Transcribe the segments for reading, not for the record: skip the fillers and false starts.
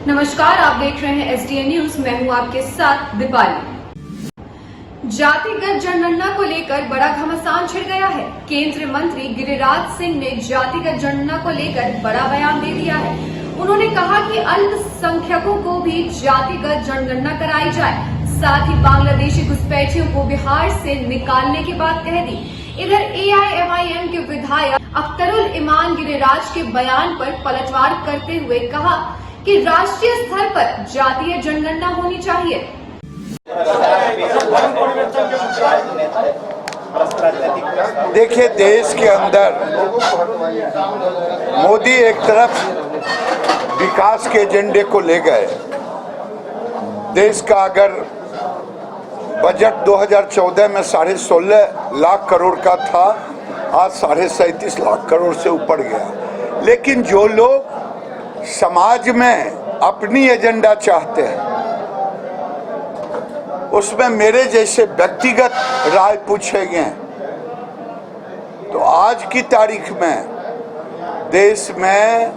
नमस्कार, आप देख रहे हैं SDN न्यूज। मैं हूं आपके साथ दीपाली। जातिगत जनगणना को लेकर बड़ा घमासान छिड़ गया है। केंद्रीय मंत्री गिरिराज सिंह ने जातिगत जनगणना को लेकर बड़ा बयान दे दिया है। उन्होंने कहा कि अल्पसंख्यकों को भी जातिगत जनगणना कराई जाए, साथ ही बांग्लादेशी घुसपैठियों को बिहार से निकालने की बात कह दी। इधर AIMIM के विधायक अख्तरुल इमान गिरिराज के बयान पर पलटवार करते हुए कहा कि राष्ट्रीय स्तर पर जातीय जनगणना होनी चाहिए। देखिए, देश के अंदर मोदी एक तरफ विकास के एजेंडे को ले गए। देश का अगर बजट 2014 में 16.5 लाख करोड़ का था, आज 37.5 लाख करोड़ से ऊपर गया। लेकिन जो लोग समाज में अपनी एजेंडा चाहते हैं, उसमें मेरे जैसे व्यक्तिगत राय पूछे गए, तो आज की तारीख में देश में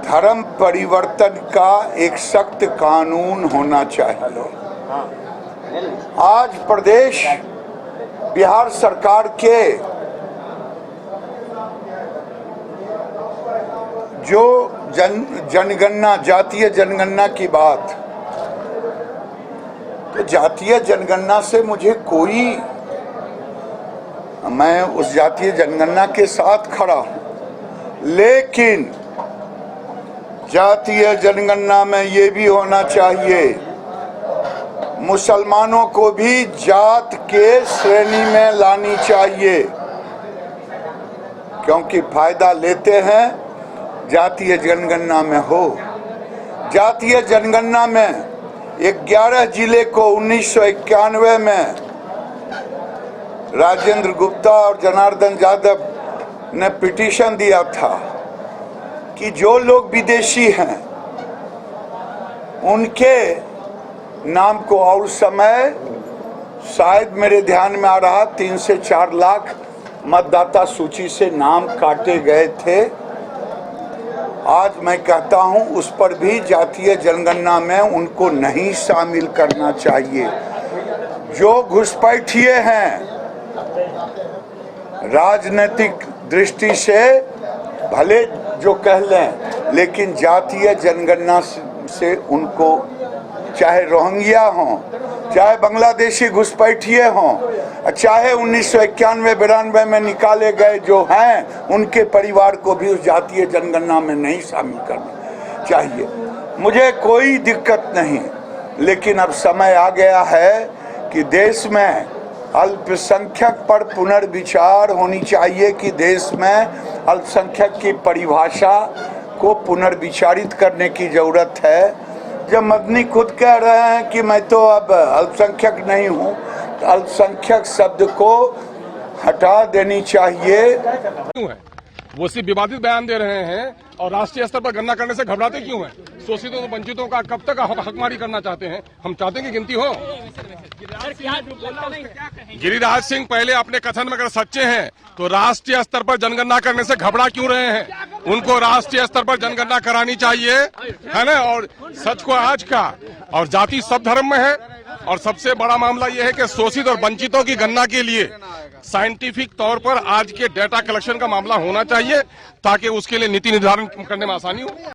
धर्म परिवर्तन का एक सख्त कानून होना चाहिए। आज प्रदेश बिहार सरकार के जो जनगणना, जातीय जनगणना की बात, तो जातीय जनगणना से मुझे कोई, मैं उस जातीय जनगणना के साथ खड़ा हूं, लेकिन जातीय जनगणना में ये भी होना चाहिए मुसलमानों को भी जात के श्रेणी में लानी चाहिए, क्योंकि फायदा लेते हैं जातीय जनगणना में हो। जातीय जनगणना में 11 जिले को 1991 में राजेंद्र गुप्ता और जनार्दन यादव ने पिटीशन दिया था कि जो लोग विदेशी हैं उनके नाम को, और समय शायद मेरे ध्यान में आ रहा 3 से 4 लाख मतदाता सूची से नाम काटे गए थे। आज मैं कहता हूं उस पर भी जातीय जनगणना में उनको नहीं शामिल करना चाहिए। जो घुसपैठिए हैं, राजनीतिक दृष्टि से भले जो कह लें, लेकिन जातीय जनगणना से उनको, चाहे रोहिंग्या हों, चाहे बांग्लादेशी घुसपैठिए हों, चाहे 1991-92 में निकाले गए जो हैं, उनके परिवार को भी उस जातीय जनगणना में नहीं शामिल करना चाहिए। मुझे कोई दिक्कत नहीं, लेकिन अब समय आ गया है कि देश में अल्पसंख्यक पर पुनर्विचार होनी चाहिए, कि देश में अल्पसंख्यक की परिभाषा को पुनर्विचारित करने की जरूरत है। जब मदनी खुद कह रहे हैं कि मैं तो अब अल्पसंख्यक नहीं हूँ, तो अल्पसंख्यक शब्द को हटा देनी चाहिए। क्यों है वो सिर्फ विवादित बयान दे रहे हैं और राष्ट्रीय स्तर पर गणना करने से घबराते क्यों हैं? शोषितों और वंचितों का कब तक हकमारी करना चाहते हैं? हम चाहते हैं कि गिनती हो। गिरिराज सिंह, पहले अपने कथन में अगर सच्चे हैं तो राष्ट्रीय स्तर पर जनगणना करने से घबरा क्यों रहे हैं? उनको राष्ट्रीय स्तर पर जनगणना करानी चाहिए, है ना। और सच को आज का, और जाति सब धर्म में है। और सबसे बड़ा मामला यह है कि शोषित और वंचितों की गणना के लिए साइंटिफिक तौर पर आज के डेटा कलेक्शन का मामला होना चाहिए, ताकि उसके लिए नीति निर्धारण करने में आसानी हो।